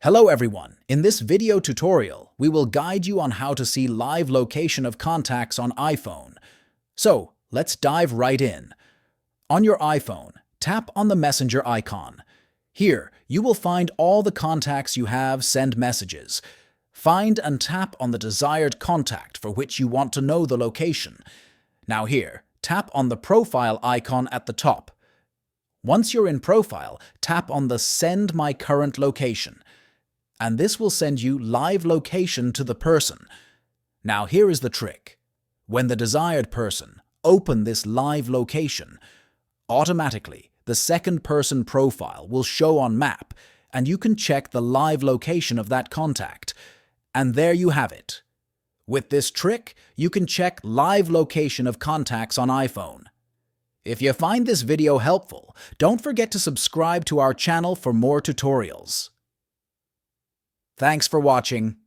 Hello everyone! In this video tutorial, we will guide you on how to see live location of contacts on iPhone. So, let's dive right in. On your iPhone, tap on the messenger icon. Here, you will find all the contacts you have send messages. Find and tap on the desired contact for which you want to know the location. Now here, tap on the profile icon at the top. Once you're in profile, tap on the Send My Current Location. And this will send you live location to the person. Now here is the trick. When the desired person open this live location, automatically the second person profile will show on map and you can check the live location of that contact. And there you have it. With this trick, you can check live location of contacts on iPhone. If you find this video helpful, don't forget to subscribe to our channel for more tutorials. Thanks for watching.